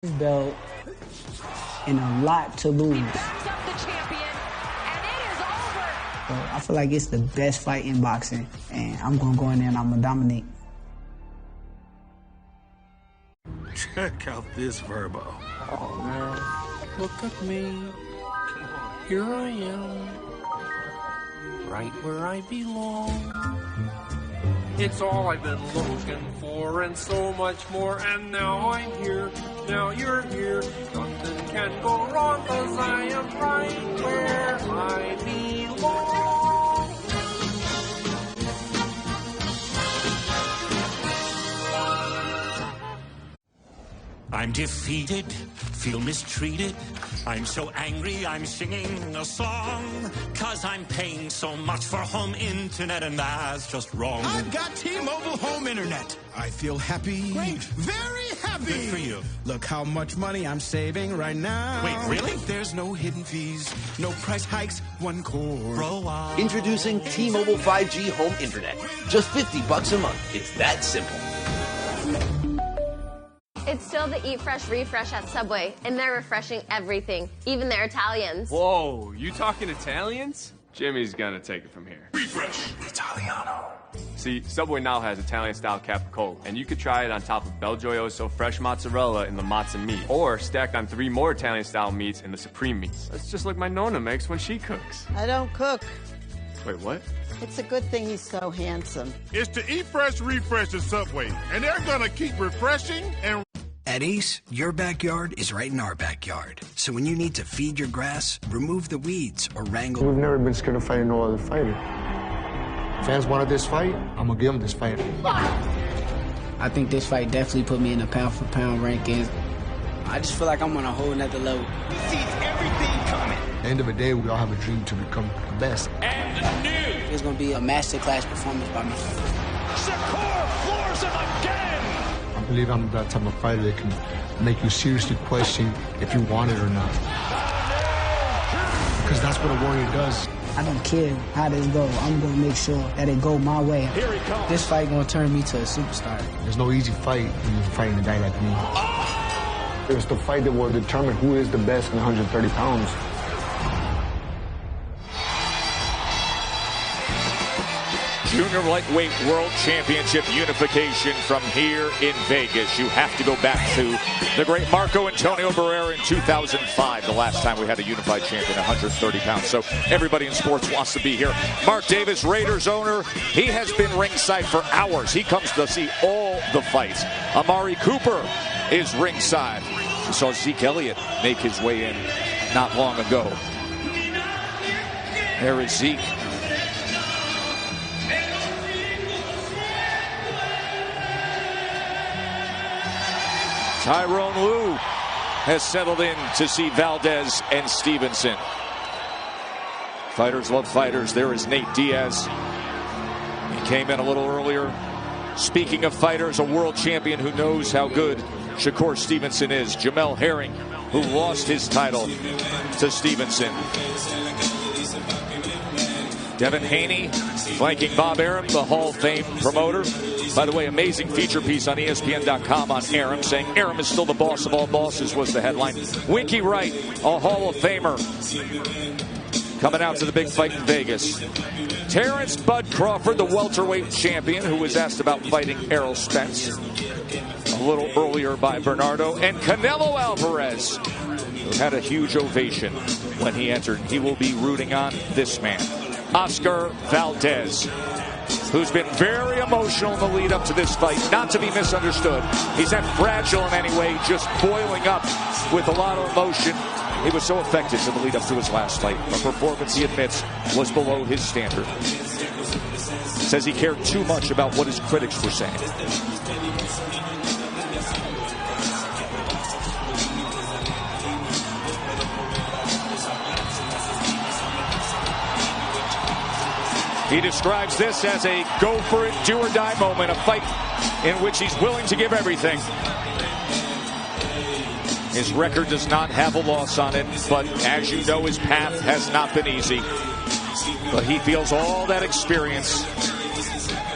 This belt and a lot to lose. Backs up the champion, and it is over. So I feel like it's the best fight in boxing, and I'm gonna go in there and I'm gonna dominate. Check out this Verbo. Oh man, look at me. Here I am, right where I belong. It's all I've been looking for and so much more, and now I'm here, now you're here. Nothing can go wrong, 'cause I am right where I belong. I'm defeated, feel mistreated. I'm so angry, I'm singing a song. 'Cause I'm paying so much for home internet, and that's just wrong. I've got T-Mobile home internet. I feel happy. Great. Very happy. Good for you. Look how much money I'm saving right now. Wait, really? There's no hidden fees, no price hikes, one cord. Bro, Introducing T-Mobile 5G home internet. Just $50 a month. It's that simple. It's still the Eat Fresh Refresh at Subway, and they're refreshing everything, even their Italians. Whoa, you talking Italians? Jimmy's gonna take it from here. Refresh Italiano. See, Subway now has Italian-style capicola, and you could try it on top of Belgioioso fresh mozzarella in the mozza meat, or stacked on 3 more Italian-style meats in the supreme meats. That's just like my Nonna makes when she cooks. I don't cook. Wait, what? It's a good thing he's so handsome. It's the Eat Fresh Refresh at Subway, and they're gonna keep refreshing and... At Ace, your backyard is right in our backyard. So when you need to feed your grass, remove the weeds, or wrangle... We've never been scared of fighting no other fighter. Fans wanted this fight, I'm gonna give them this fight. I think this fight definitely put me in the pound-for-pound rankings. I just feel like I'm on a whole nother level. He sees everything coming. At the end of the day, we all have a dream to become the best. And new It's gonna be a masterclass performance by me. Shakur floors him again. I believe I'm that type of fighter that can make you seriously question if you want it or not. Because that's what a warrior does. I don't care how this goes. I'm gonna make sure that it go my way. Here he comes. This fight gonna turn me to a superstar. There's no easy fight when you're fighting a guy like me. It's the fight that will determine who is the best in 130 pounds. Junior Lightweight World Championship unification from here in Vegas. You have to go back to the great Marco Antonio Barrera in 2005, the last time we had a unified champion, 130 pounds. So everybody in sports wants to be here. Mark Davis, Raiders owner, he has been ringside for hours. He comes to see all the fights. Amari Cooper is ringside. We saw Zeke Elliott make his way in not long ago. There is Zeke. Tyrone Lue has settled in to see Valdez and Stevenson. Fighters love fighters. There is Nate Diaz. He came in a little earlier. Speaking of fighters, a world champion who knows how good Shakur Stevenson is. Jamel Herring, who lost his title to Stevenson. Devin Haney flanking Bob Arum, the Hall of Fame promoter. By the way, amazing feature piece on ESPN.com on Arum, saying Arum is still the boss of all bosses was the headline. Winky Wright, a Hall of Famer, coming out to the big fight in Vegas. Terrence Bud Crawford, the welterweight champion, who was asked about fighting Errol Spence a little earlier by Bernardo. And Canelo Alvarez, who had a huge ovation when he entered. He will be rooting on this man, Oscar Valdez, who's been very emotional in the lead up to this fight, not to be misunderstood. He's not fragile in any way, just boiling up with a lot of emotion. He was so effective in the lead up to his last fight. A performance, he admits, was below his standard. Says he cared too much about what his critics were saying. He describes this as a go-for-it, do-or-die moment, a fight in which he's willing to give everything. His record does not have a loss on it, but as you know, his path has not been easy. But he feels all that experience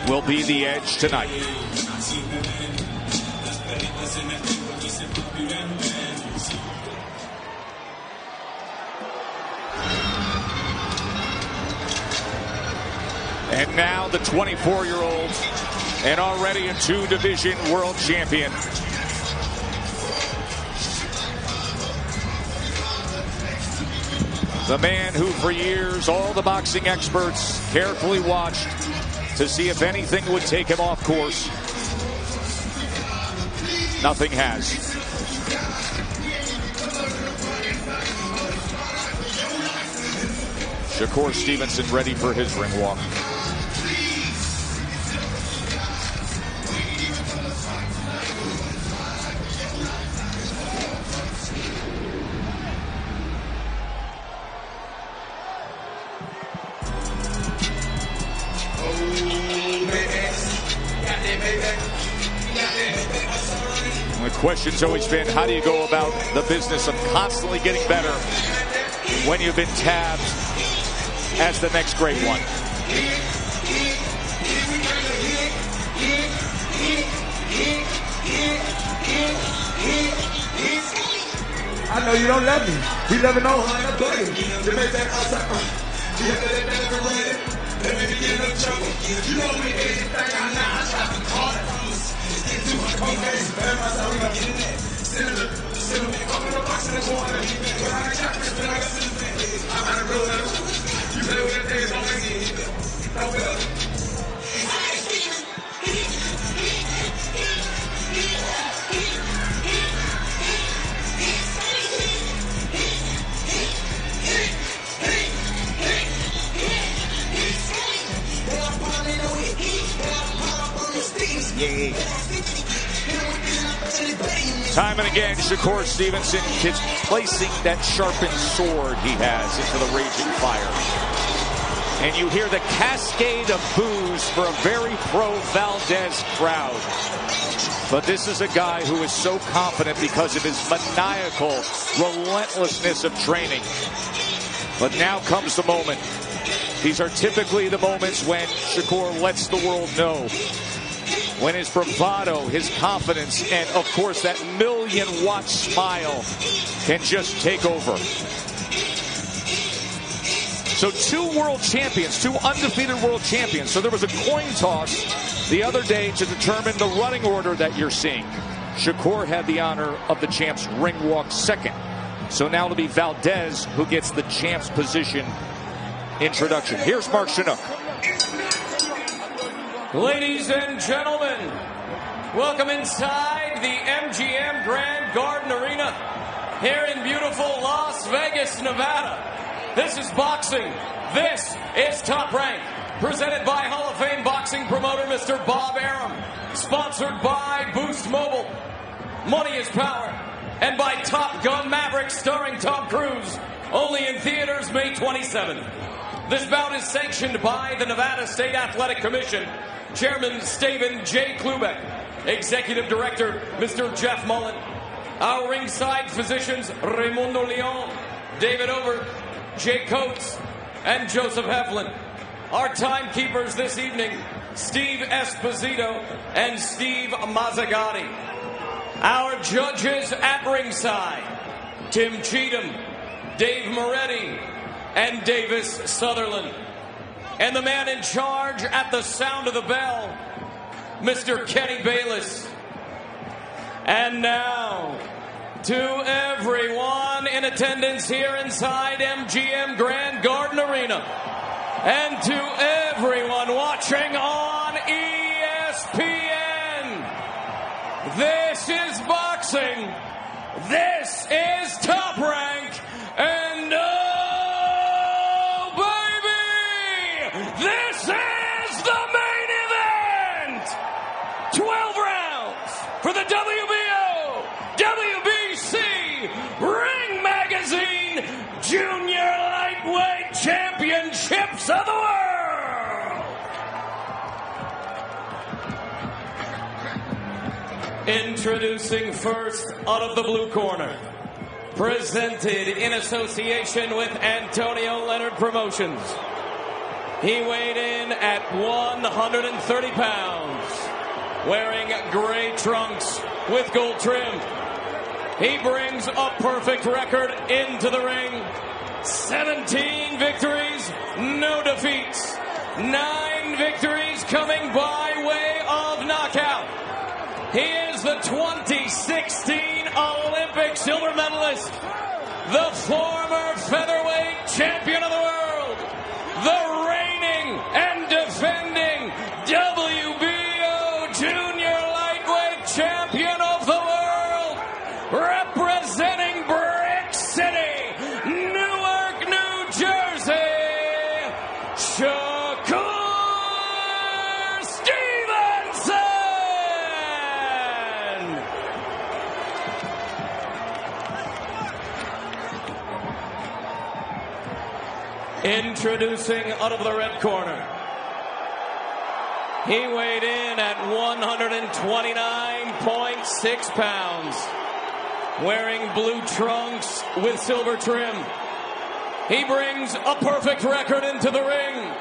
will be the edge tonight. And now the 24-year-old and already a 2-division world champion. The man who for years all the boxing experts carefully watched to see if anything would take him off course. Nothing has. Shakur Stevenson ready for his ring walk. The question's always been, how do you go about the business of constantly getting better when you've been tabbed as the next great one? I know you don't love me. We love it all, I'm buddy. You make that outside. You have to let that ever run it. Let me get in trouble. You know me, anything I know. I try to call it. Get to my cocaine. Bad myself, we gonna get in there. Send me up in the box in the corner. When I got chocolate, then I got cinnamon. I'm out of real letters. You play with that thing, don't make it. Don't feel it. Time and again, Shakur Stevenson is placing that sharpened sword he has into the raging fire. And you hear the cascade of boos for a very pro-Valdez crowd. But this is a guy who is so confident because of his maniacal relentlessness of training. But now comes the moment. These are typically the moments when Shakur lets the world know. When his bravado, his confidence, and of course that million-watt smile can just take over. So 2 world champions, 2 undefeated world champions. So there was a coin toss the other day to determine the running order that you're seeing. Shakur had the honor of the champ's ring walk second. So now it'll be Valdez who gets the champ's position introduction. Here's Mark Chinook. Ladies and gentlemen, welcome inside the MGM Grand Garden Arena here in beautiful Las Vegas, Nevada. This is boxing. This is Top Rank, presented by Hall of Fame boxing promoter Mr. Bob Arum, sponsored by Boost Mobile, Money is Power, and by Top Gun Maverick starring Tom Cruise, only in theaters May 27th. This bout is sanctioned by the Nevada State Athletic Commission, Chairman Steven J. Klubeck, Executive Director Mr. Jeff Mullen, our ringside physicians Raimundo Leon, David Over, Jay Coates, and Joseph Heflin. Our timekeepers this evening, Steve Esposito and Steve Mazzagatti. Our judges at ringside, Tim Cheatham, Dave Moretti, and Davis Sutherland. And the man in charge at the sound of the bell, Mr. Kenny Bayless. And now, to everyone in attendance here inside MGM Grand Garden Arena, and to everyone watching on ESPN, this is boxing, this is Top Rank, and this is the main event! 12 rounds for the WBO, WBC, Ring Magazine, Junior Lightweight Championships of the World! Introducing first out of the blue corner, presented in association with Antonio Leonard Promotions. He weighed in at 130 pounds, wearing gray trunks with gold trim. He brings a perfect record into the ring. 17 victories, no defeats. 9 victories coming by way of knockout. He is the 2016 Olympic silver medalist, the former featherweight champion of the world, the reigning and defending WBO junior lightweight champion of the world, representing Brick City, Newark, New Jersey, Shakur Stevenson! Introducing out of the red corner. He weighed in at 129.6 pounds, wearing blue trunks with silver trim. He brings a perfect record into the ring.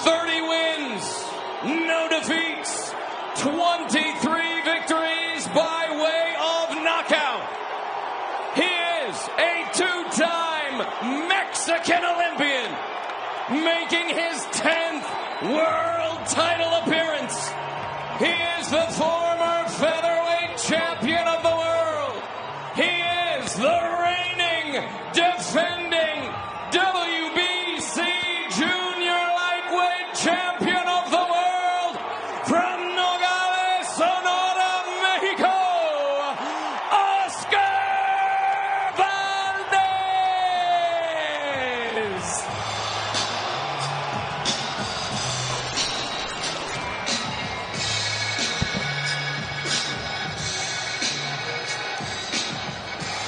30 wins, no defeats, 23 victories by way of knockout. He is a two-time Mexican Olympian, making his 10th world title appearance. He is the former featherweight champion of the world. He is the reigning, defending WBC junior lightweight champion of the world from Nogales, Sonora, Mexico, Oscar Valdez.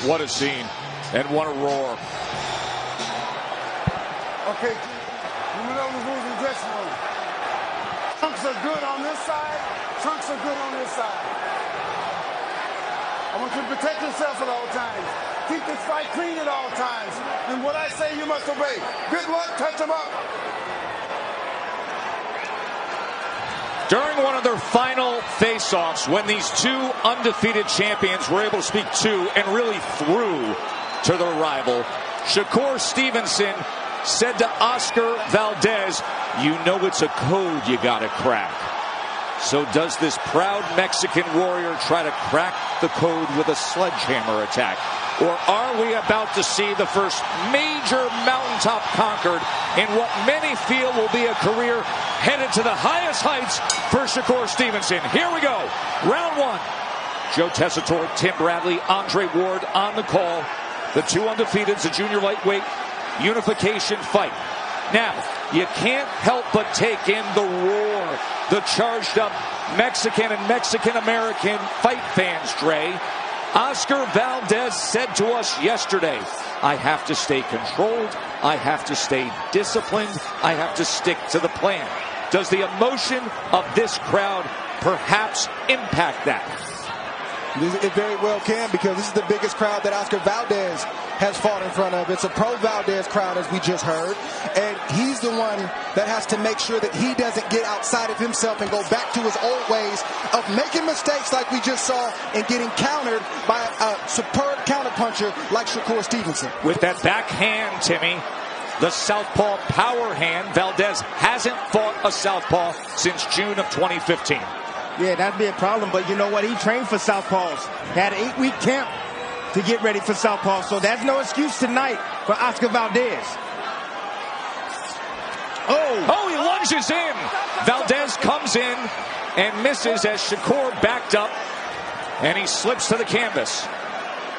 What a scene, and what a roar. Okay, you know the rules in the dressing room. Trunks are good on this side, trunks are good on this side. I want you to protect yourself at all times. Keep this fight clean at all times. And what I say, you must obey. Good luck, touch them up. During one of their final face-offs, when these two undefeated champions were able to speak to and really through to their rival, Shakur Stevenson said to Oscar Valdez, "You know it's a code you gotta crack." So does this proud Mexican warrior try to crack the code with a sledgehammer attack? Or are we about to see the first major mountaintop conquered in what many feel will be a career headed to the highest heights for Shakur Stevenson? Here we go. Round one. Joe Tessitore, Tim Bradley, Andre Ward on the call. The two undefeateds, the junior lightweight unification fight. Now, you can't help but take in the roar, the charged up Mexican and Mexican-American fight fans, Dre. Oscar Valdez said to us yesterday, "I have to stay controlled, I have to stay disciplined, I have to stick to the plan." Does the emotion of this crowd perhaps impact that? It very well can, because this is the biggest crowd that Oscar Valdez has fought in front of. It's a pro-Valdez crowd, as we just heard, and he's the one that has to make sure that he doesn't get outside of himself and go back to his old ways of making mistakes like we just saw and getting countered by a superb counterpuncher like Shakur Stevenson. With that backhand, Timmy, the southpaw power hand, Valdez hasn't fought a southpaw since June of 2015. Yeah, that'd be a problem, but you know what? He trained for southpaws. Had an 8-week camp to get ready for southpaws, so that's no excuse tonight for Oscar Valdez. Oh, he lunges in. Valdez comes in and misses as Shakur backed up, and he slips to the canvas.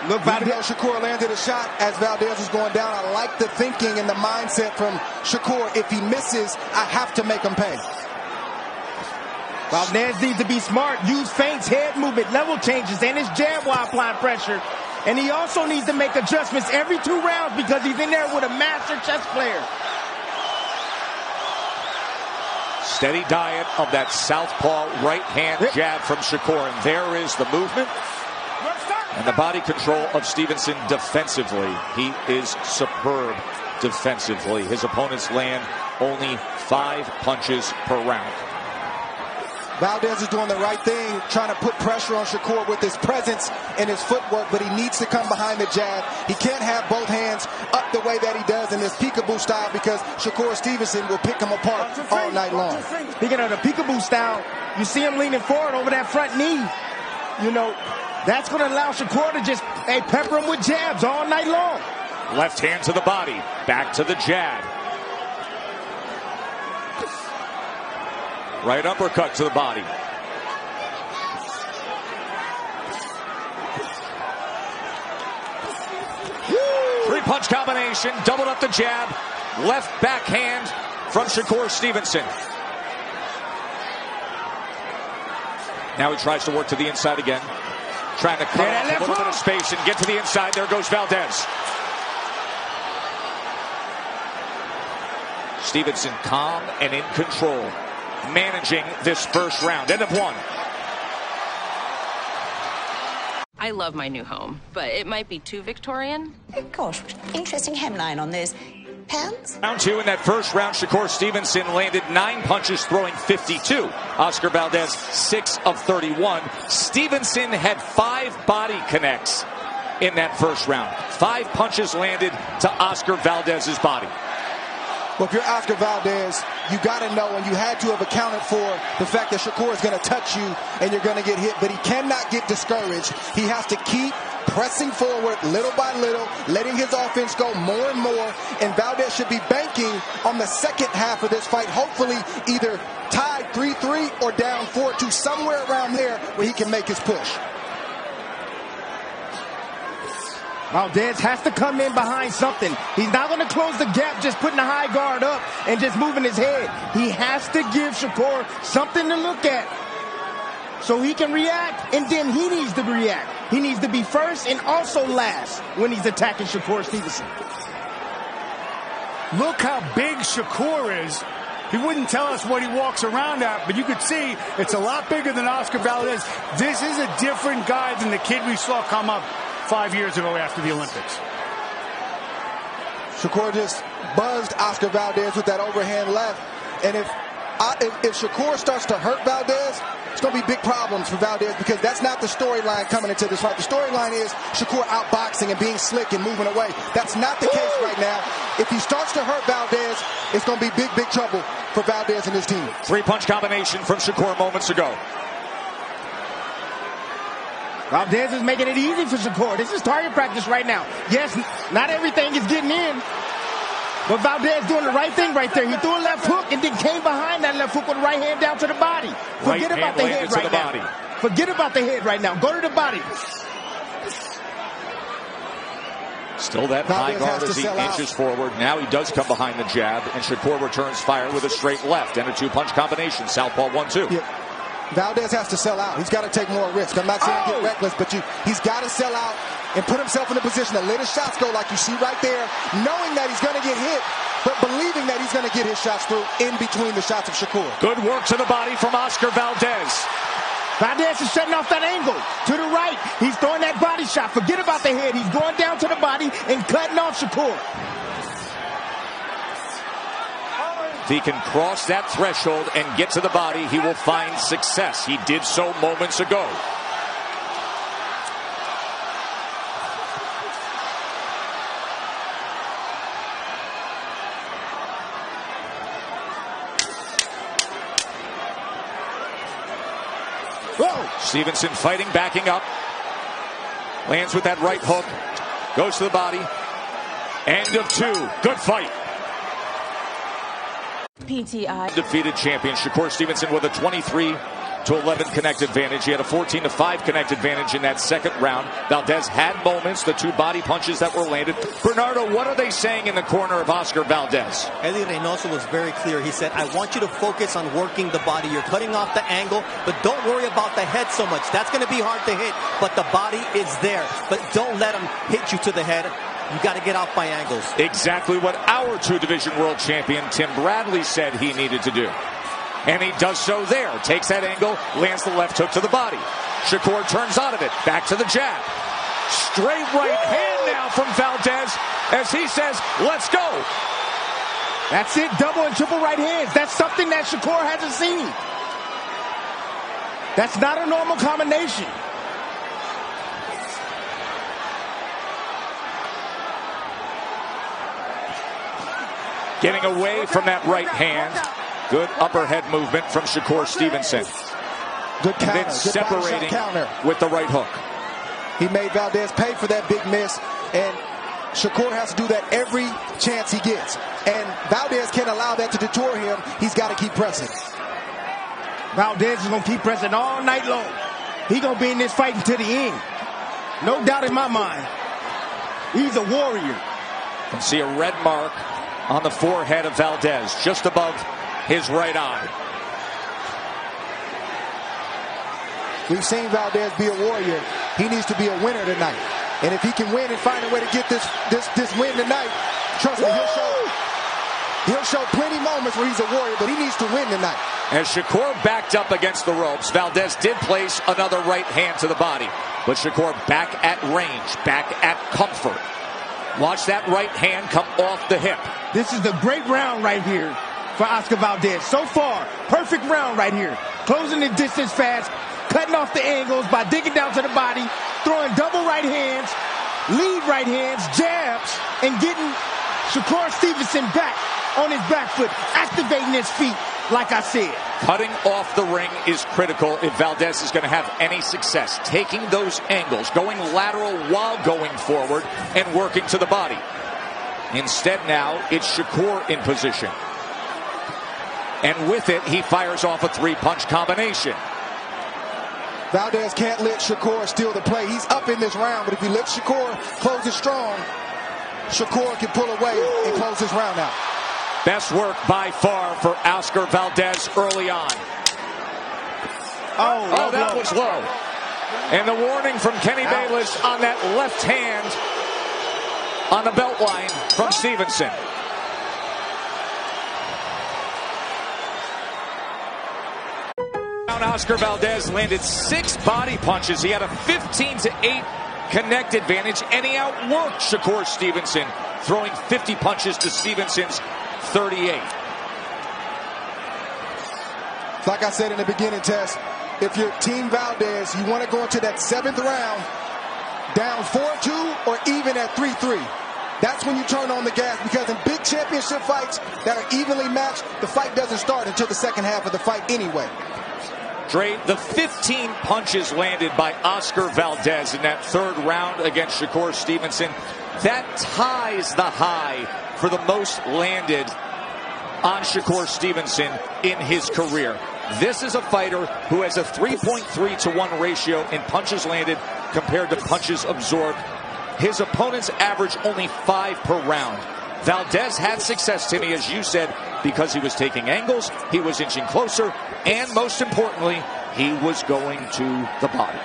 Look, Shakur landed a shot as Valdez was going down. I like the thinking and the mindset from Shakur. If he misses, I have to make him pay. Valdez needs to be smart, use feints, head movement, level changes, and his jab while applying pressure. And he also needs to make adjustments every 2 rounds, because he's in there with a master chess player. Steady diet of that southpaw right-hand jab from Shakur. And there is the movement and the body control of Stevenson defensively. He is superb defensively. His opponents land only 5 punches per round. Valdez is doing the right thing, trying to put pressure on Shakur with his presence and his footwork, but he needs to come behind the jab. He can't have both hands up the way that he does in this peekaboo style because Shakur Stevenson will pick him apart all night long. Speaking of the peekaboo style, you see him leaning forward over that front knee. You know, that's going to allow Shakur to just pepper him with jabs all night long. Left hand to the body, back to the jab. Right uppercut to the body. Three-punch combination, doubled up the jab. Left backhand from Shakur Stevenson. Now he tries to work to the inside again. Trying to cut off a little bit of space and get to the inside. There goes Valdez. Stevenson calm and in control, managing this first round. End of one. I love my new home, but it might be too Victorian. Gosh, interesting hemline on those pants. Round two in that first round, Shakur Stevenson landed 9 punches, throwing 52. Oscar Valdez, 6 of 31. Stevenson had 5 body connects in that first round. 5 punches landed to Oscar Valdez's body. Well, if you're Oscar Valdez, you got to know, and you had to have accounted for the fact that Shakur is going to touch you and you're going to get hit, but he cannot get discouraged. He has to keep pressing forward little by little, letting his offense go more and more, and Valdez should be banking on the second half of this fight, hopefully either tied 3-3 or down 4-2, somewhere around there where he can make his push. Valdez has to come in behind something. He's not going to close the gap just putting the high guard up and just moving his head. He has to give Shakur something to look at so he can react, and then he needs to react. He needs to be first and also last when he's attacking Shakur Stevenson. Look how big Shakur is. He wouldn't tell us what he walks around at, but you could see it's a lot bigger than Oscar Valdez. This is a different guy than the kid we saw come up 5 years ago after the Olympics. Shakur just buzzed Oscar Valdez with that overhand left. And if Shakur starts to hurt Valdez, it's going to be big problems for Valdez because that's not the storyline coming into this fight. The storyline is Shakur outboxing and being slick and moving away. That's not the case right now. If he starts to hurt Valdez, it's going to be big, big trouble for Valdez and his team. 3-punch combination from Shakur moments ago. Valdez is making it easy for Shakur. This is target practice right now. Yes, not everything is getting in, but Valdez doing the right thing right there. He threw a left hook and then came behind that left hook with the right hand down to the body. Forget about the head right now. Forget about the head right now. Go to the body. Still that high guard as he inches forward. Now he does come behind the jab, and Shakur returns fire with a straight left and a 2-punch combination. Southpaw 1-2. Yeah. Valdez has to sell out. He's got to take more risk. I'm not saying get reckless, but he's got to sell out and put himself in a position to let his shots go like you see right there, knowing that he's going to get hit, but believing that he's going to get his shots through in between the shots of Shakur. Good work to the body from Oscar Valdez. Valdez is shutting off that angle to the right. He's throwing that body shot. Forget about the head. He's going down to the body and cutting off Shakur. If he can cross that threshold and get to the body, he will find success. He did so moments ago. Whoa! Stevenson fighting, backing up. Lands with that right hook. Goes to the body. End of 2. Good fight. PTI. Defeated champion Shakur Stevenson with a 23-11 connect advantage. He had a 14-5 connect advantage in that second round. Valdez had moments, the 2 body punches that were landed. Bernardo, what are they saying in the corner of Oscar Valdez? Eddie Reynoso was very clear. He said, I want you to focus on working the body. You're cutting off the angle, but don't worry about the head so much. That's going to be hard to hit, but the body is there. But don't let him hit you to the head. You got to get out by angles. Exactly what our 2-division world champion Tim Bradley said he needed to do. And he does so there. Takes that angle, lands the left hook to the body. Shakur turns out of it. Back to the jab. Straight right hand now from Valdez as he says, let's go. That's it. Double and triple right hands. That's something that Shakur hasn't seen. That's not a normal combination. Getting away from that right hand. Good upper head movement from Shakur Stevenson. Good counter. And then separating with the right hook. He made Valdez pay for that big miss, and Shakur has to do that every chance he gets. And Valdez can't allow that to deter him. He's got to keep pressing. Valdez is going to keep pressing all night long. He's going to be in this fight until the end. No doubt in my mind. He's a warrior. You can see a red mark on the forehead of Valdez, just above his right eye. We've seen Valdez be a warrior. He needs to be a winner tonight. And if he can win and find a way to get this win tonight, trust me, he'll show plenty moments where he's a warrior, but he needs to win tonight. As Shakur backed up against the ropes, Valdez did place another right hand to the body. But Shakur back at range, back at comfort. Watch that right hand come off the hip. This is a great round right here for Oscar Valdez. So far, perfect round right here. Closing the distance fast, cutting off the angles by digging down to the body, throwing double right hands, lead right hands, jabs, and getting Shakur Stevenson back on his back foot, activating his feet, like I said. Cutting off the ring is critical if Valdez is going to have any success. Taking those angles, going lateral while going forward, and working to the body. Instead now, it's Shakur in position. And with it, he fires off a three-punch combination. Valdez can't let Shakur steal the play. He's up in this round, but if he lets Shakur close it strong, Shakur can pull away and close this round out. Best work by far for Oscar Valdez early on. Oh, that was low. And the warning from Kenny Bayless on that left hand on the belt line from Stevenson. Oscar Valdez landed 6 body punches. He had a 15-8 connect advantage, and he outworked Shakur Stevenson, throwing 50 punches to Stevenson's 38. Like I said in the beginning, Tess, if you're Team Valdez, you want to go into that 7th round down 4-2 or even at 3-3. That's when you turn on the gas, because in big championship fights that are evenly matched, the fight doesn't start until the second half of the fight anyway. Dre, the 15 punches landed by Oscar Valdez in that 3rd round against Shakur Stevenson, that ties the high for the most landed on Shakur Stevenson in his career. This is a fighter who has a 3.3 to 1 ratio in punches landed compared to punches absorbed. His opponents average only 5 per round. Valdez had success, Timmy, as you said, because he was taking angles, he was inching closer, and most importantly, he was going to the body.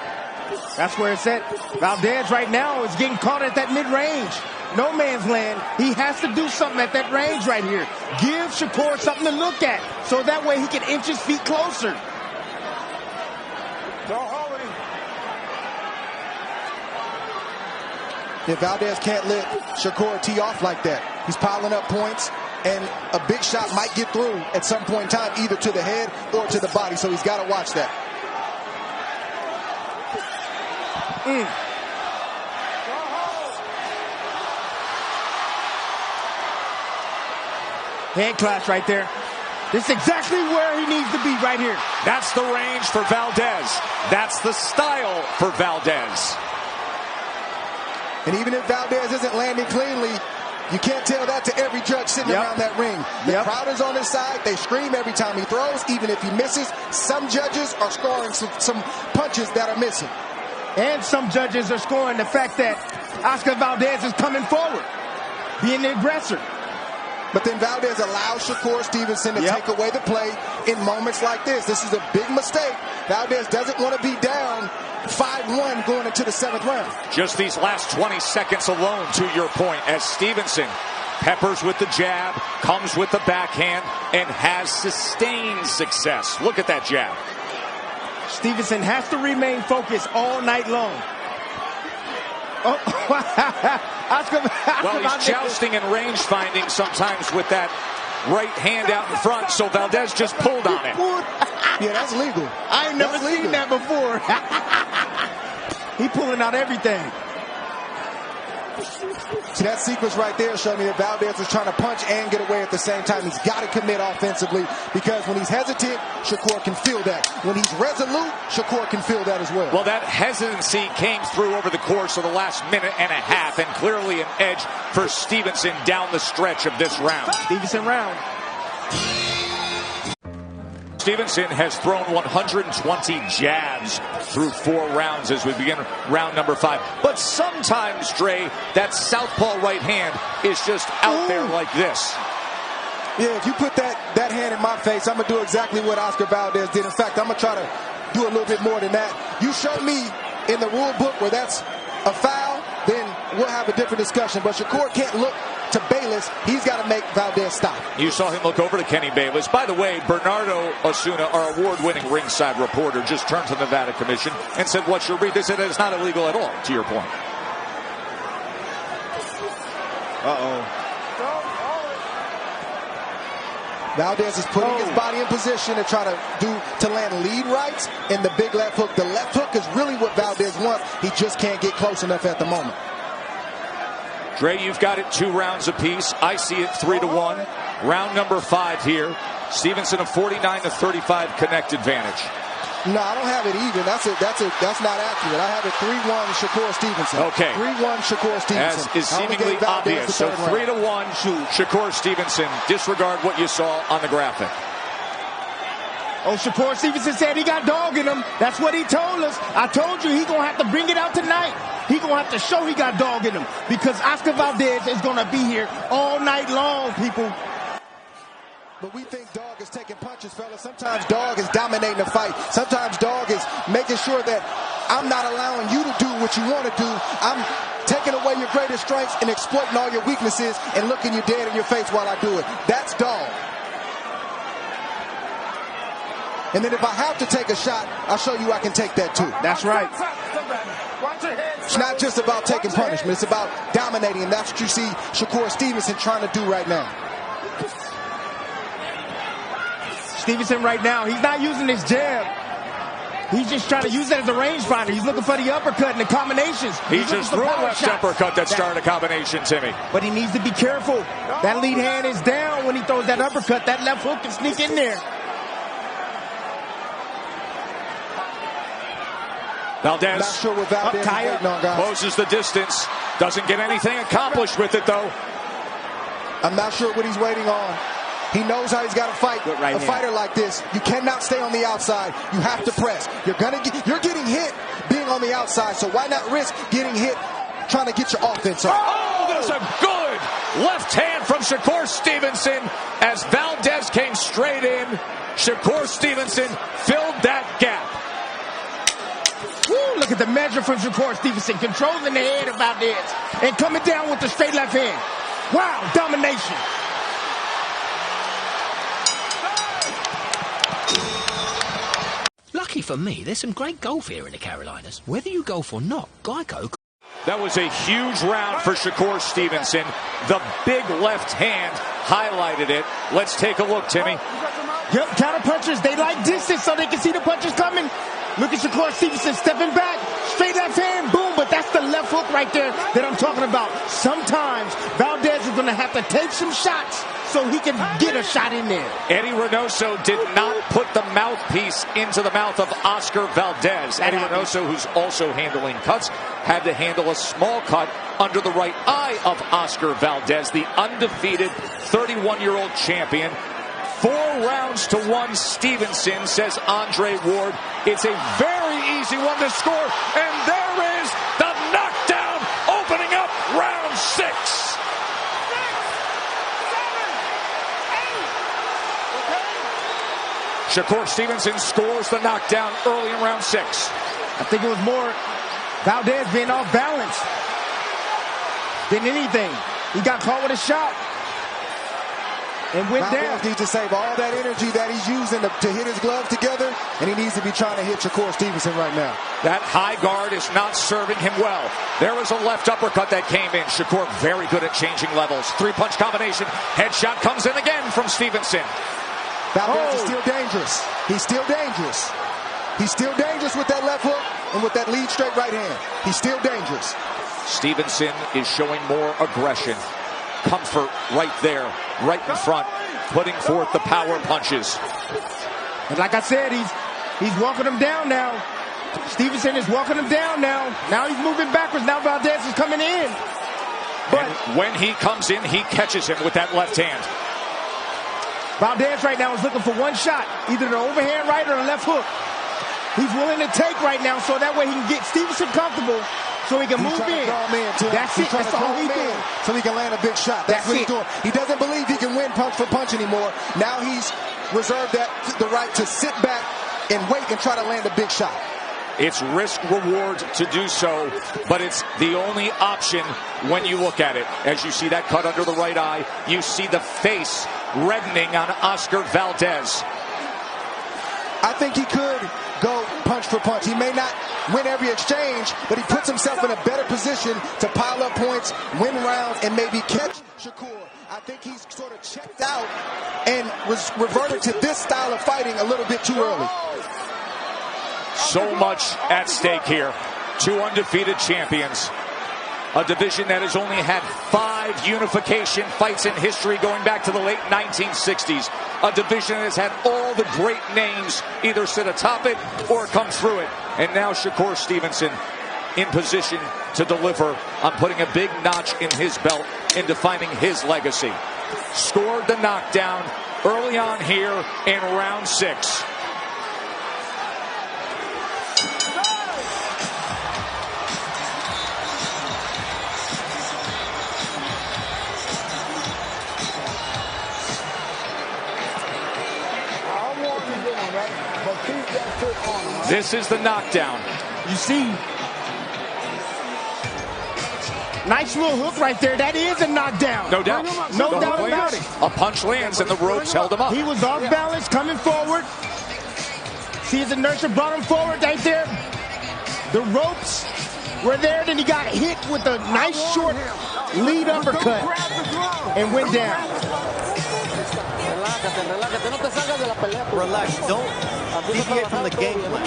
That's where it's at. Valdez right now is getting caught at that mid-range. No man's land. He has to do something at that range right here. Give Shakur something to look at, so that way he can inch his feet closer. If Valdez can't let Shakur tee off like that, he's piling up points, and a big shot might get through at some point in time, either to the head or to the body, so he's got to watch that. Hand clash right there. This is exactly where he needs to be right here. That's the range for Valdez. That's the style for Valdez. And even if Valdez isn't landing cleanly, you can't tell that to every judge sitting around that ring. The crowd is on his side. They scream every time he throws, even if he misses. Some judges are scoring some punches that are missing. And some judges are scoring the fact that Oscar Valdez is coming forward, being the aggressor. But then Valdez allows Shakur Stevenson to take away the play in moments like this. This is a big mistake. Valdez doesn't want to be down 5-1 going into the 7th round. Just these last 20 seconds alone, to your point, as Stevenson peppers with the jab, comes with the backhand, and has sustained success. Look at that jab. Stevenson has to remain focused all night long. Well, he's jousting and range finding sometimes with that right hand out in front, so Valdez just pulled on it. Yeah, that's legal. I ain't never seen that before. He pulling out everything. See, that sequence right there showed me that Valdez was trying to punch and get away at the same time. He's got to commit offensively because when he's hesitant, Shakur can feel that. When he's resolute, Shakur can feel that as well. Well, that hesitancy came through over the course of the last minute and a half, and clearly an edge for Stevenson down the stretch of this round. Stevenson round. Stevenson has thrown 120 jabs through 4 rounds as we begin round number 5. But sometimes, Dre, that southpaw right hand is just out there like this. Yeah, if you put that hand in my face, I'm going to do exactly what Oscar Valdez did. In fact, I'm going to try to do a little bit more than that. You show me in the rule book where that's a foul, then we'll have a different discussion. But Shakur can't look to Bayless. He's got to make Valdez stop. You saw him look over to Kenny Bayless. By the way, Bernardo Osuna, our award-winning ringside reporter, just turned to the Nevada Commission and said, what's your read? They said it's not illegal at all, to your point. Uh-oh. Valdez is putting his body in position to try to land lead rights and the big left hook. The left hook is really what Valdez wants. He just can't get close enough at the moment. Dre, you've got it 2 rounds apiece. I see it 3-1. Round number 5 here. Stevenson a 49-35 connect advantage. No, I don't have it even. That's not accurate. I have it 3-1 Shakur Stevenson. Okay. 3-1 Shakur Stevenson. As is seemingly obvious. So 3-1 Shakur Stevenson. Disregard what you saw on the graphic. Oh, Shakur Stevenson said he got dog in him. That's what he told us. I told you he going to have to bring it out tonight. He going to have to show he got dog in him because Oscar Valdez is going to be here all night long, people. But we think Dog is taking punches, fellas. Sometimes Dog is dominating the fight. Sometimes Dog is making sure that I'm not allowing you to do what you want to do. I'm taking away your greatest strengths and exploiting all your weaknesses and looking you dead in your face while I do it. That's Dog. And then if I have to take a shot, I'll show you I can take that too. That's right. It's not just about taking punishment. It's about dominating, and that's what you see Shakur Stevenson trying to do right now. Stevenson right now, he's not using his jab. He's just trying to use it as a rangefinder. He's looking for the uppercut and the combinations. He just threw a left uppercut that started a combination, Timmy. But he needs to be careful. That lead hand is down when he throws that uppercut. That left hook can sneak in there. Valdez, not sure what Valdez is waiting on, guys. Closes the distance. Doesn't get anything accomplished with it, though. I'm not sure what he's waiting on. He knows how he's got to fight. A fighter like this, you cannot stay on the outside. You have to press. You're getting hit being on the outside, so why not risk getting hit trying to get your offense on? Oh, there's a good left hand from Shakur Stevenson as Valdez came straight in. Shakur Stevenson filled that gap. Woo, look at the measure from Shakur Stevenson, controlling the head of Valdez and coming down with the straight left hand. Wow, domination. Lucky for me, there's some great golf here in the Carolinas. Whether you golf or not, Geico. That was a huge round for Shakur Stevenson. The big left hand highlighted it. Let's take a look, Timmy. Yep, counter punchers, they like distance so they can see the punches coming. Look at Shakur Stevenson stepping back. Straight left hand, boom. But that's the left hook right there that I'm talking about. Sometimes Valdez is going to have to take some shots so he can get a shot in there. Eddie Reynoso did not put the mouthpiece into the mouth of Oscar Valdez. Eddie Reynoso, who's also handling cuts, had to handle a small cut under the right eye of Oscar Valdez, the undefeated 31-year-old champion. 4 rounds to 1, Stevenson, says Andre Ward. It's a very easy one to score. And there is the knockdown, opening up round 6. Shakur Stevenson scores the knockdown early in round 6. I think it was more Valdez being off balance than anything. He got caught with a shot. And went down. Valdez needs to save all that energy that he's using to hit his gloves together, and he needs to be trying to hit Shakur Stevenson right now. That high guard is not serving him well. There was a left uppercut that came in. Shakur very good at changing levels. 3-punch combination. Headshot comes in again from Stevenson. Valdez is still dangerous. He's still dangerous. He's still dangerous with that left hook and with that lead straight right hand. He's still dangerous. Stevenson is showing more aggression. Comfort right there, right in front, putting forth the power punches. And like I said, he's walking him down now. Stevenson is walking him down now. Now he's moving backwards. Now Valdez is coming in. But and when he comes in, he catches him with that left hand. Valdez right now is looking for one shot, either the overhand right or the left hook. He's willing to take right now so that way he can get Stevenson comfortable so he can move in. That's it. That's all he's doing. So he can land a big shot. That's what he's doing. He doesn't believe he can win punch for punch anymore. Now he's reserved the right to sit back and wait and try to land a big shot. It's risk reward to do so, but it's the only option when you look at it. As you see that cut under the right eye, you see the face reddening on Oscar Valdez. I think he could go punch for punch. He may not win every exchange, but he puts himself in a better position to pile up points, win rounds, and maybe catch Shakur. I think he's sort of checked out and was reverted to this style of fighting a little bit too early. So much at stake here. Two undefeated champions. A division that has only had 5 unification fights in history going back to the late 1960s. A division that has had all the great names either sit atop it or come through it. And now Shakur Stevenson in position to deliver on putting a big notch in his belt in defining his legacy. Scored the knockdown early on here in round 6. This is the knockdown. You see, nice little hook right there. That is a knockdown. No doubt. No doubt about it. A punch lands and the ropes held him up. He was off balance coming forward. See, his inertia brought him forward right there. The ropes were there. Then he got hit with a nice short lead uppercut and went down. Relax. Don't deviate from the game plan.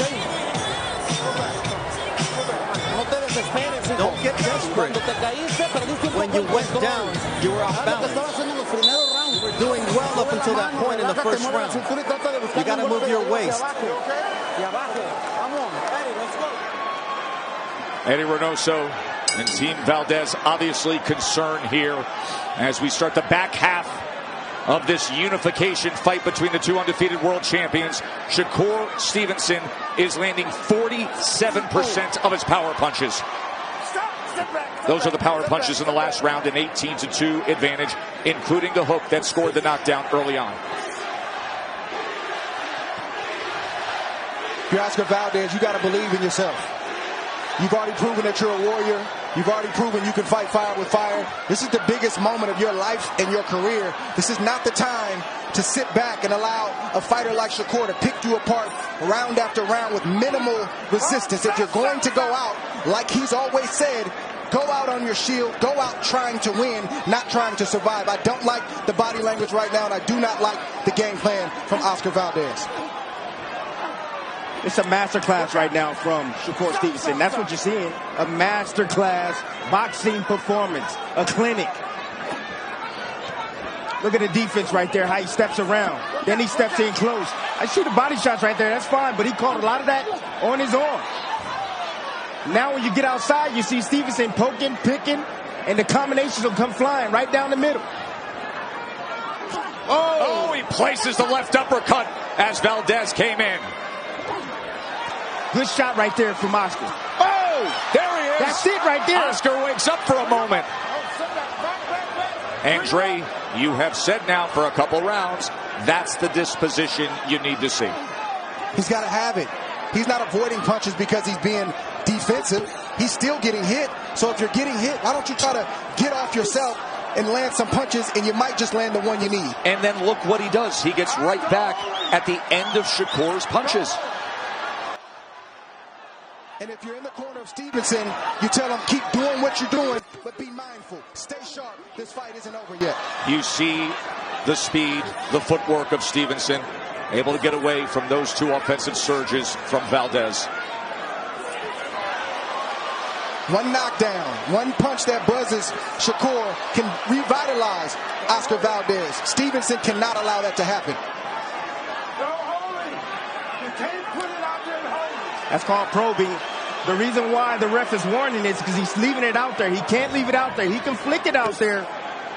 Don't get desperate. When you went down, you were off balance. You were doing well up until that point in the first round. You got to move your waist. Eddie Reynoso and Team Valdez obviously concerned here as we start the back half of this unification fight between the two undefeated world champions. Shakur Stevenson is landing 47% of his power punches. Those are the power punches in the last round, an 18-2 advantage, including the hook that scored the knockdown early on. If you're Oscar Valdez, you got to believe in yourself. You've already proven that you're a warrior. You've already proven you can fight fire with fire. This is the biggest moment of your life and your career. This is not the time to sit back and allow a fighter like Shakur to pick you apart round after round with minimal resistance. If you're going to go out, like he's always said, go out on your shield, go out trying to win, not trying to survive. I don't like the body language right now, and I do not like the game plan from Oscar Valdez. It's a masterclass right now from Shakur Stevenson. That's what you're seeing. A masterclass boxing performance. A clinic. Look at the defense right there, how he steps around. Then he steps in close. I see the body shots right there. That's fine, but he caught a lot of that on his arm. Now when you get outside, you see Stevenson poking, picking, and the combinations will come flying right down the middle. Oh, he places the left uppercut as Valdez came in. Good shot right there from Oscar. Oh, there he is. That's it right there. Oscar wakes up for a moment. Andre, you have said now for a couple rounds, that's the disposition you need to see. He's got to have it. He's not avoiding punches because he's being defensive. He's still getting hit. So if you're getting hit, why don't you try to get off yourself and land some punches, and you might just land the one you need. And then look what he does. He gets right back at the end of Shakur's punches. And if you're in the corner of Stevenson, you tell him, keep doing what you're doing, but be mindful. Stay sharp. This fight isn't over yet. You see the speed, the footwork of Stevenson. Able to get away from those two offensive surges from Valdez. One knockdown, one punch that buzzes Shakur can revitalize Oscar Valdez. Stevenson cannot allow that to happen. That's called probing. The reason why the ref is warning is because he's leaving it out there. He can't leave it out there. He can flick it out there,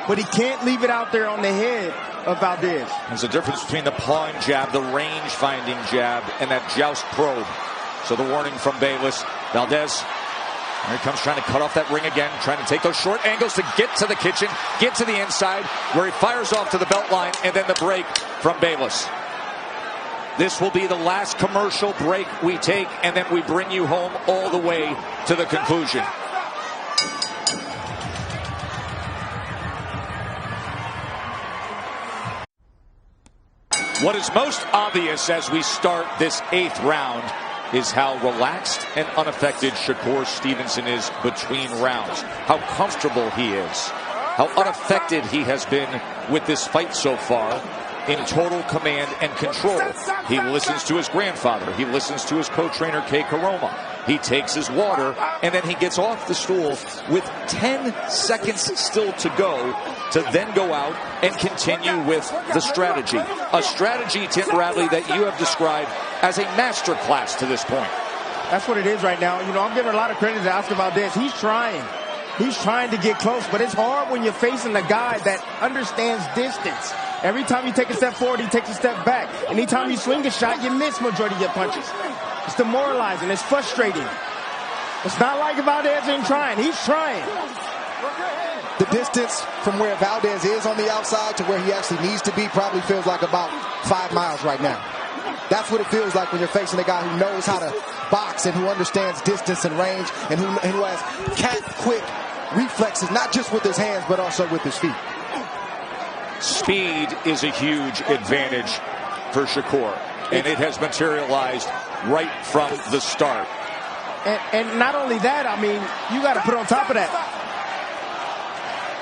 but he can't leave it out there on the head of Valdez. There's a difference between the pawing jab, the range-finding jab, and that joust probe. So the warning from Bayless. Valdez, here he comes trying to cut off that ring again, trying to take those short angles to get to the kitchen, get to the inside, where he fires off to the belt line, and then the break from Bayless. This will be the last commercial break we take, and then we bring you home all the way to the conclusion. What is most obvious as we start this 8th round is how relaxed and unaffected Shakur Stevenson is between rounds. How comfortable he is. How unaffected he has been with this fight so far. In total command and control. He listens to his grandfather. He listens to his co-trainer, Kay Karoma. He takes his water, and then he gets off the stool with 10 seconds still to go to then go out and continue with the strategy. A strategy, Tim Bradley, that you have described as a master class to this point. That's what it is right now. You know, I'm giving a lot of credit to Oscar Valdez. He's trying. He's trying to get close, but it's hard when you're facing a guy that understands distance. Every time you take a step forward, he takes a step back. Anytime you swing a shot, you miss majority of your punches. It's demoralizing. It's frustrating. It's not like Valdez ain't trying. He's trying. The distance from where Valdez is on the outside to where he actually needs to be probably feels like about 5 miles right now. That's what it feels like when you're facing a guy who knows how to box and who understands distance and range and who has cat-quick reflexes, not just with his hands, but also with his feet. Speed is a huge advantage for Shakur, and it has materialized right from the start. And not only that, I mean, you got to put on top of that.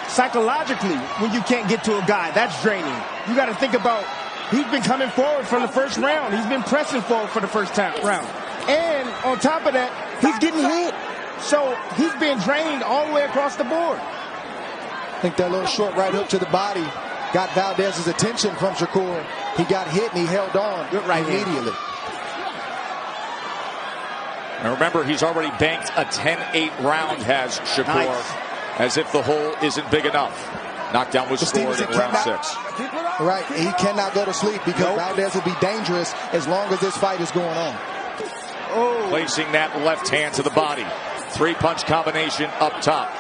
Psychologically, when you can't get to a guy, that's draining. You got to think about, he's been coming forward from the first round. He's been pressing forward for the first round. And on top of that, he's getting hit. So he's been drained all the way across the board. I think that little short right hook to the body got Valdez's attention from Shakur. He got hit and he held on immediately. And remember, he's already banked a 10-8 round, has Shakur, as if the hole isn't big enough. Knockdown was scored in round 6. Right, he cannot go to sleep because Valdez will be dangerous as long as this fight is going on. Placing that left hand to the body. 3-punch combination up top.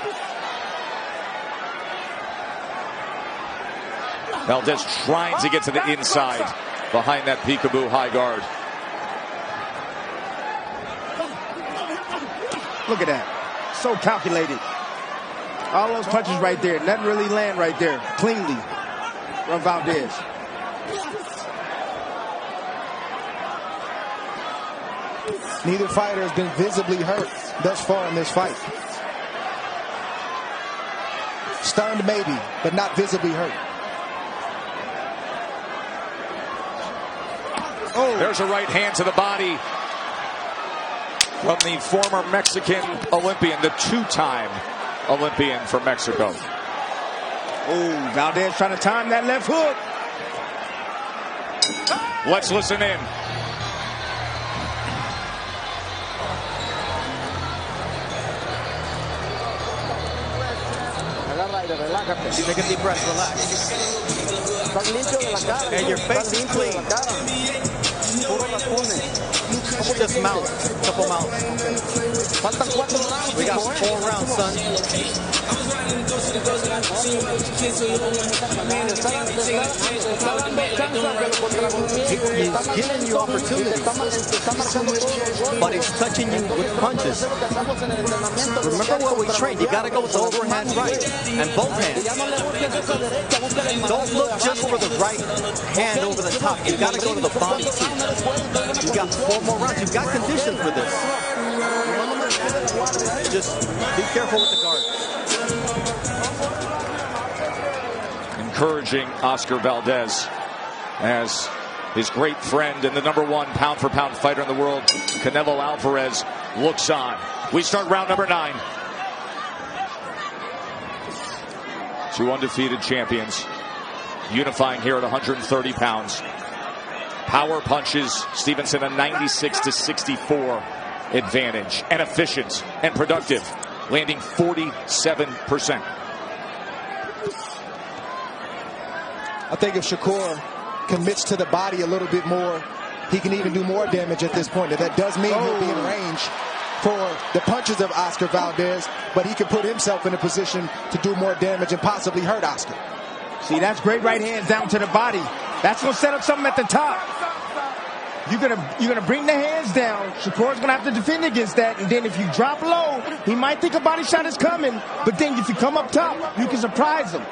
Valdez trying to get to the inside behind that peekaboo high guard. Look at that. So calculated. All those punches right there. Nothing really land right there cleanly from Valdez. Neither fighter has been visibly hurt thus far in this fight. Stunned maybe, but not visibly hurt. There's a right hand to the body from the former Mexican Olympian, the 2-time Olympian from Mexico. Valdez trying to time that left hook. Let's listen in. Take a deep breath, relax. And your face is clean. Just mount. Couple mounts. We got 4 rounds, son. He's giving you opportunity, but he's touching you with punches. Remember where we trained. You got to go with the overhand right and both hands. Don't look just for the right hand over the top. You got to go to the body too. You got 4 more rounds. You've got conditions for this. Just be careful with the guard. encouraging Oscar Valdez as his great friend and the #1 pound-for-pound fighter in the world, Canelo Alvarez, looks on. We start round number 9. 2 undefeated champions unifying here at 130 pounds. Power punches, Stevenson a 96-64 advantage, and efficient and productive, landing 47%. I think if Shakur commits to the body a little bit more, he can even do more damage at this point. That does mean he'll be in range for the punches of Oscar Valdez, but he can put himself in a position to do more damage and possibly hurt Oscar. See, that's great right hands down to the body. That's going to set up something at the top. You're gonna bring the hands down. Shakur's gonna have to defend against that, and then if you drop low, he might think a body shot is coming. But then if you come up top, you can surprise him.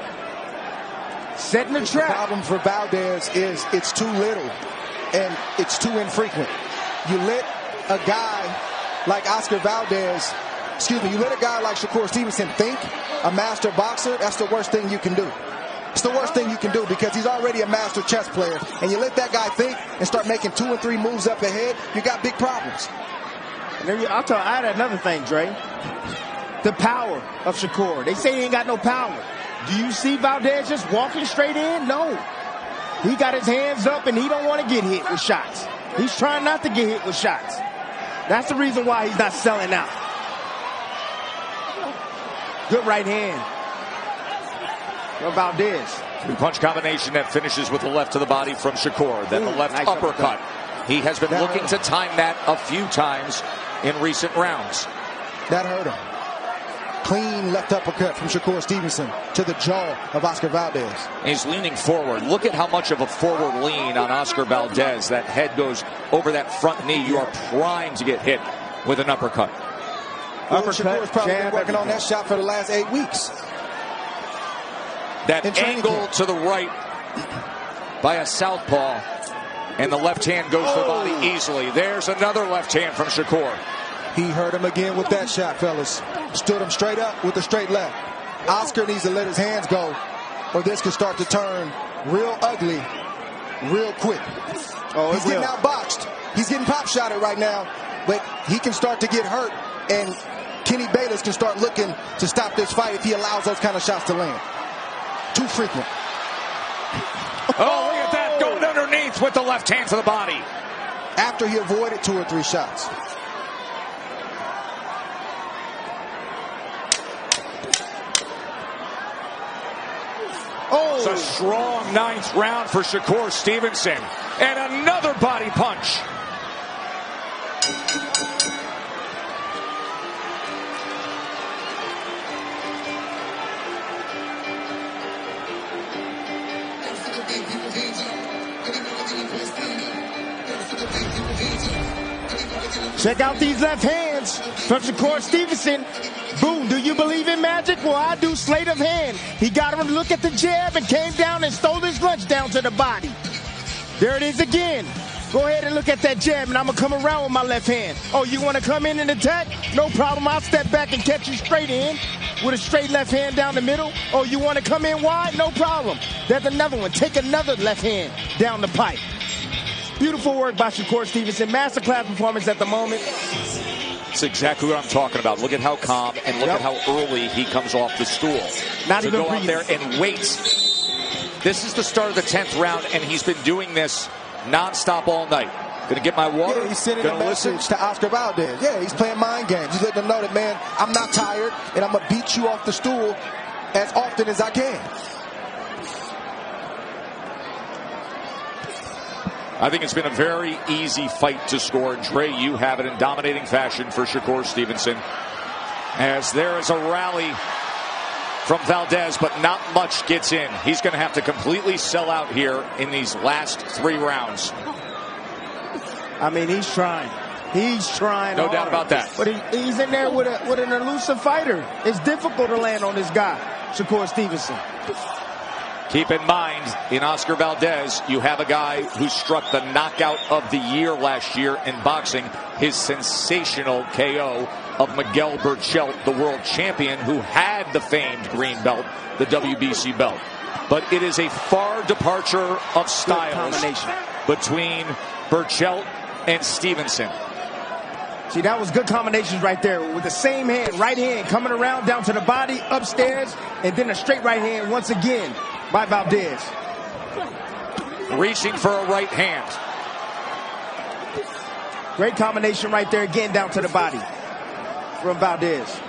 Setting the trap. The problem for Valdez is it's too little and it's too infrequent. You let a guy like Oscar Valdez, you let a guy like Shakur Stevenson think a master boxer. That's the worst thing you can do. It's the worst thing you can do because he's already a master chess player, and you let that guy think and start making 2 and 3 moves up ahead, you got big problems. And I'll add another thing, Dre. The power of Shakur. They say he ain't got no power. Do you see Valdez just walking straight in? No. He got his hands up, and he don't want to get hit with shots. He's trying not to get hit with shots. That's the reason why he's not selling out. Good right hand. Valdez. 2-punch combination that finishes with the left to the body from Shakur. Then the left nice uppercut. He has been looking to time that a few times in recent rounds. That hurt him. Clean left uppercut from Shakur Stevenson to the jaw of Oscar Valdez. He's leaning forward. Look at how much of a forward lean on Oscar Valdez. That head goes over that front knee. You are primed to get hit with an uppercut. Shakur's probably been working on that shot for the last 8 weeks. That angle to the right by a southpaw, and the left hand goes to the body easily. There's another left hand from Shakur. He hurt him again with that shot, fellas. Stood him straight up with a straight left. Oscar needs to let his hands go, or this could start to turn real ugly real quick. He's getting outboxed. He's getting pop shotted right now, but he can start to get hurt, and Kenny Bayless can start looking to stop this fight if he allows those kind of shots to land. Too frequent. Oh, look at that. Going underneath with the left hand to the body. After he avoided 2 or 3 shots. It's a strong 9th round for Shakur Stevenson. And another body punch. Check out these left hands from Shakur Stevenson. Boom, do you believe in magic? Well, I do. Sleight of hand. He got him to look at the jab and came down and stole his lunch down to the body. There it is again. Go ahead and look at that jab, and I'm going to come around with my left hand. Oh, you want to come in and attack? No problem. I'll step back and catch you straight in with a straight left hand down the middle. Oh, you want to come in wide? No problem. There's another one. Take another left hand down the pipe. Beautiful work by Shakur Stevenson. Masterclass performance at the moment. That's exactly what I'm talking about. Look at how calm and look at how early he comes off the stool. Not to even go out there and wait. This is the start of the 10th round, and he's been doing this nonstop all night. Gonna get my water. Yeah, he's sending a message to Oscar Valdez. Yeah, he's playing mind games. He's letting them know that, man, I'm not tired, and I'm gonna beat you off the stool as often as I can. I think it's been a very easy fight to score. Dre, you have it in dominating fashion for Shakur Stevenson. As there is a rally from Valdez, but not much gets in. He's going to have to completely sell out here in these last 3 rounds. I mean, he's trying. He's trying. No doubt about that. But he's in there with an elusive fighter. It's difficult to land on this guy, Shakur Stevenson. Keep in mind, in Oscar Valdez, you have a guy who struck the knockout of the year last year in boxing, his sensational KO of Miguel Burchelt, the world champion who had the famed green belt, the WBC belt. But it is a far departure of styles between Burchelt and Stevenson. See, that was good combinations right there with the same hand, right hand coming around down to the body, upstairs, and then a straight right hand once again by Valdez. Reaching for a right hand. Great combination right there again down to the body from Valdez.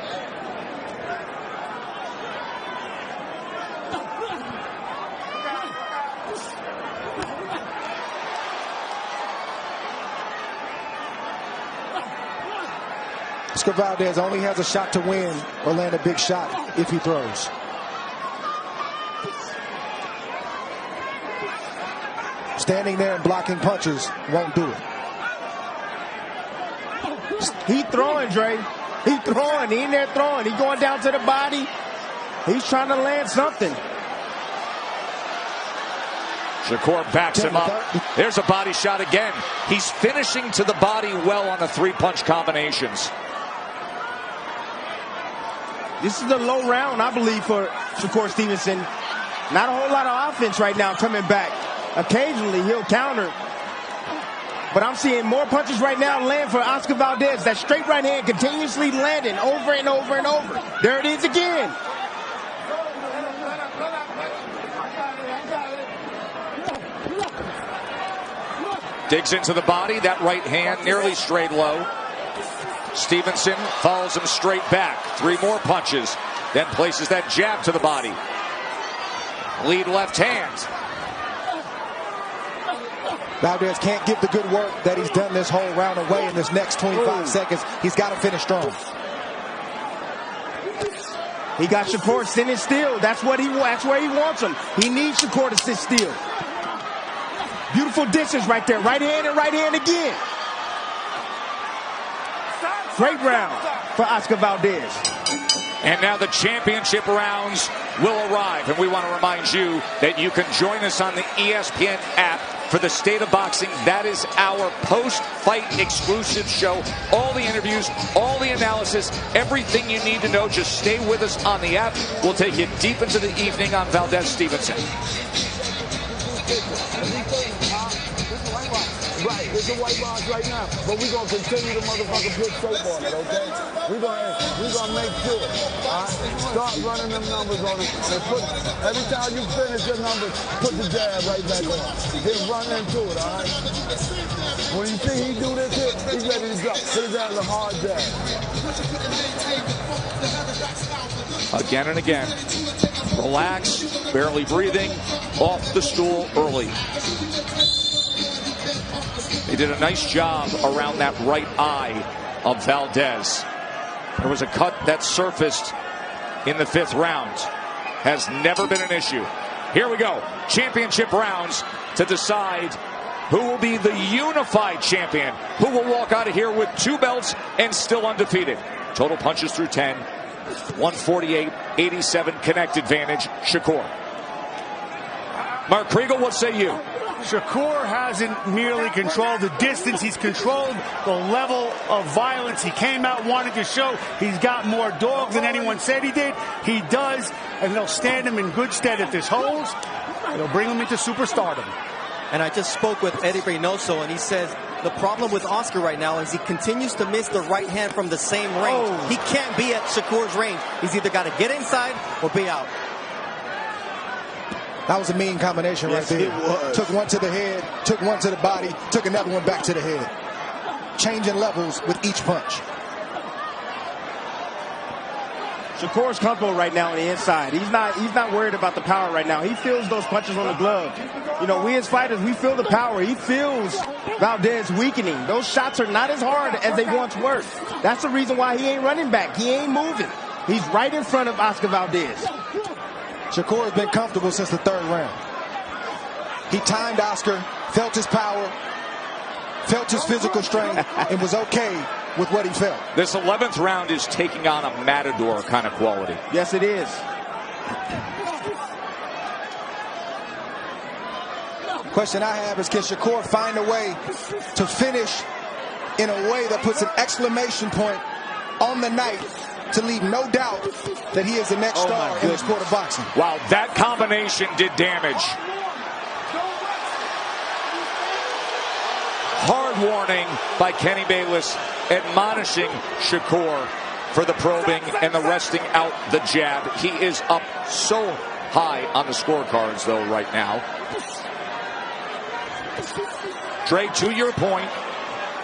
Oscar Valdez only has a shot to win or land a big shot if he throws. Standing there and blocking punches won't do it. He throwing, Dre. He throwing. He in there throwing. He going down to the body. He's trying to land something. Shakur backs him up. There's a body shot again. He's finishing to the body well on the three-punch combinations. This is a low round, I believe, for Shakur Stevenson. Not a whole lot of offense right now coming back. Occasionally, he'll counter. But I'm seeing more punches right now land for Oscar Valdez. That straight right hand continuously landing over and over and over. There it is again. Digs into the body. That right hand nearly straight low. Stevenson follows him straight back. 3 more punches. Then places that jab to the body. Lead left hand. Valdez can't give the good work that he's done this whole round away in this next 25 seconds. He's got to finish strong. He got Shakur sitting still. That's where he wants him. He needs Shakur to sit still. Beautiful distance right there. Right hand and right hand again. Great round for Oscar Valdez. And now the championship rounds will arrive. And we want to remind you that you can join us on the ESPN app for the State of Boxing. That is our post-fight exclusive show. All the interviews, all the analysis, everything you need to know. Just stay with us on the app. We'll take you deep into the evening on Valdez Stevenson. Right, it's a white box right now, but we're going to continue to motherfucking put soap on it, okay? We're gonna make sure, all right? Start running them numbers on it. And every time you finish your numbers, put the jab right back on. Then run into it, all right? When you see he do this hit, he's ready to drop. Put it down as a hard jab. Again and again. Relaxed, barely breathing, off the stool early. They did a nice job around that right eye of Valdez. There was a cut that surfaced in the 5th round. Has never been an issue. Here we go. Championship rounds to decide who will be the unified champion. Who will walk out of here with 2 belts and still undefeated. Total punches through 10. 148-87 connect advantage. Shakur. Mark Kriegel, what say you? Shakur hasn't merely controlled the distance, he's controlled the level of violence. He came out wanting to show he's got more dog than anyone said he did. He does, and they'll stand him in good stead if this holds. It'll bring him into superstardom. And I just spoke with Eddie Reynoso, and he says the problem with Oscar right now is he continues to miss the right hand from the same range. Oh. He can't be at Shakur's range. He's either got to get inside or be out. That was a mean combination right there. Took one to the head, took one to the body, took another one back to the head. Changing levels with each punch. Shakur's comfortable right now on the inside. He's not worried about the power right now. He feels those punches on the glove. You know, we as fighters, we feel the power. He feels Valdez weakening. Those shots are not as hard as they once were. That's the reason why he ain't running back. He ain't moving. He's right in front of Oscar Valdez. Shakur has been comfortable since the 3rd round. He timed Oscar, felt his power, felt his physical strength, and was okay with what he felt. This 11th round is taking on a matador kind of quality. Yes, it is. Question I have is, can Shakur find a way to finish in a way that puts an exclamation point on the night to leave no doubt that he is the next star in the sport of boxing. Wow, that combination did damage. Hard warning by Kenny Bayless admonishing Shakur for the probing and the resting out the jab. He is up so high on the scorecards, though, right now. Dre, to your point,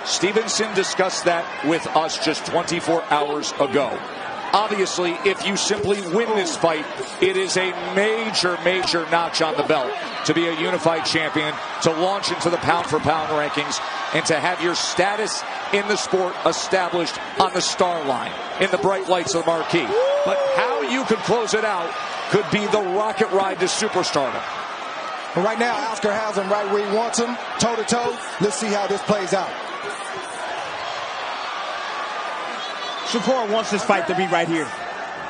Stevenson discussed that with us just 24 hours ago. Obviously, if you simply win this fight, it is a major, major notch on the belt to be a unified champion, to launch into the pound-for-pound rankings, and to have your status in the sport established on the star line, in the bright lights of the marquee. But how you could close it out could be the rocket ride to superstardom. But right now, Oscar has him right where he wants him, toe-to-toe. Let's see how this plays out. Shakur wants this fight to be right here.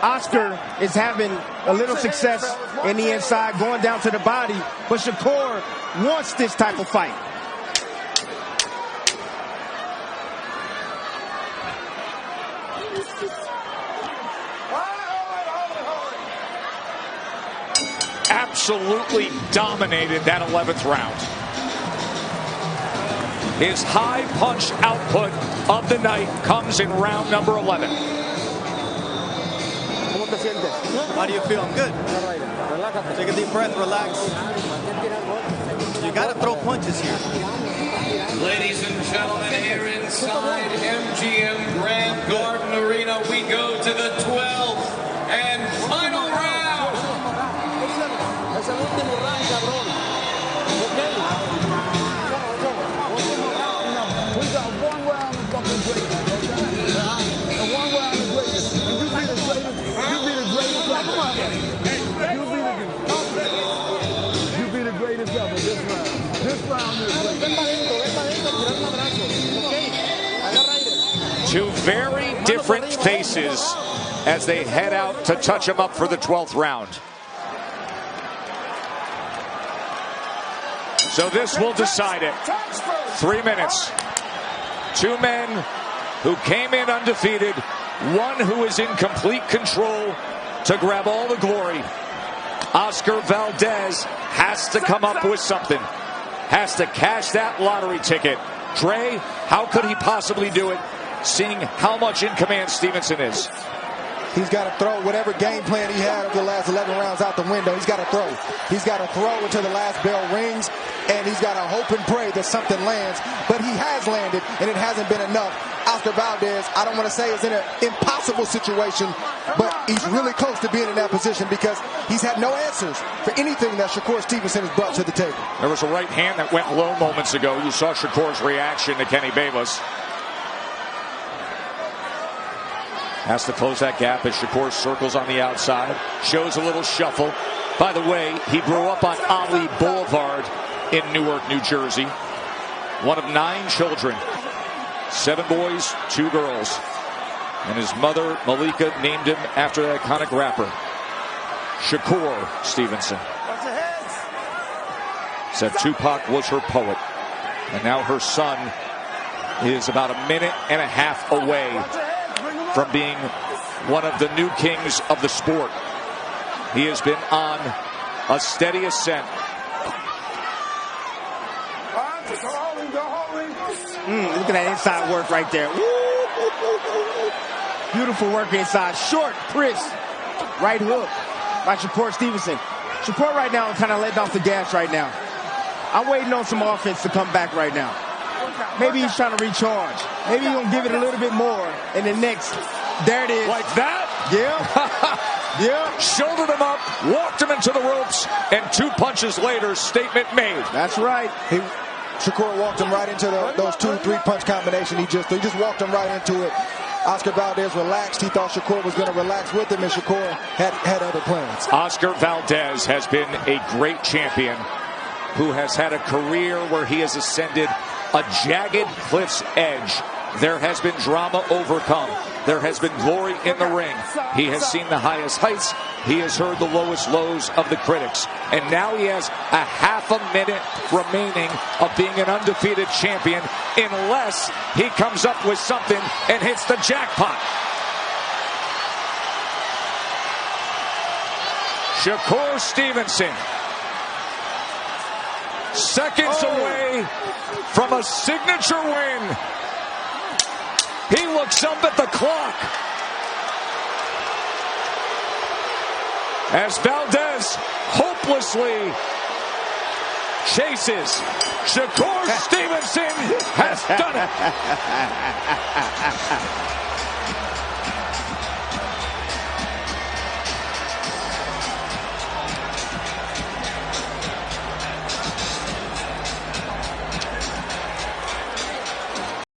Oscar is having a little success in the inside, going down to the body, but Shakur wants this type of fight. Absolutely dominated that 11th round. His high punch output of the night comes in round number 11. How do you feel? I'm good. Take a deep breath, relax. You got to throw punches here. Ladies and gentlemen, here inside MGM Grand Garden Arena, we go to the 12th and final round. Es el último round, cabrón. We got one round of fucking greatness. And one round of greatness. And you be the greatest. You be the greatest ever. You be the greatest ever this round. This round is great. Two very different faces as they head out to touch him up for the 12th round. So this will decide it. 3 minutes. Two men who came in undefeated. One who is in complete control to grab all the glory. Oscar Valdez has to come up with something. Has to cash that lottery ticket. Dre, how could he possibly do it, seeing how much in command Stevenson is? He's got to throw whatever game plan he had over the last 11 rounds out the window. He's got to throw. He's got to throw until the last bell rings, and he's got to hope and pray that something lands. But he has landed, and it hasn't been enough. Oscar Valdez, I don't want to say is in an impossible situation, but he's really close to being in that position because he's had no answers for anything that Shakur Stevenson has brought to the table. There was a right hand that went low moments ago. You saw Shakur's reaction to Kenny Bayless. Has to close that gap as Shakur circles on the outside. Shows a little shuffle. By the way, he grew up on Ali Boulevard in Newark, New Jersey. One of 9 children. 7 boys, 2 girls. And his mother, Malika, named him after the iconic rapper, Shakur Stevenson. Said Tupac was her poet. And now her son is about a minute and a half away from being one of the new kings of the sport. He has been on a steady ascent. Look at that inside work right there. Beautiful work inside. Short, crisp. Right hook by Shakur Stevenson. Shakur right now is kind of letting off the gas right now. I'm waiting on some offense to come back right now. Maybe he's trying to recharge. Maybe he's going to give it a little bit more in the next. There it is. Like that? Yeah. Yeah. Shouldered him up, walked him into the ropes, and 2 punches later, statement made. That's right. Shakur walked him right into those 2-3 punch combination. He just walked him right into it. Oscar Valdez relaxed. He thought Shakur was going to relax with him, and Shakur had other plans. Oscar Valdez has been a great champion who has had a career where he has ascended a jagged cliff's edge. There has been drama overcome. There has been glory in the ring. He has seen the highest heights. He has heard the lowest lows of the critics. And now he has a half a minute remaining of being an undefeated champion unless he comes up with something and hits the jackpot. Shakur Stevenson. Seconds away from a signature win. He looks up at the clock as Valdez hopelessly chases. Shakur Stevenson has done it.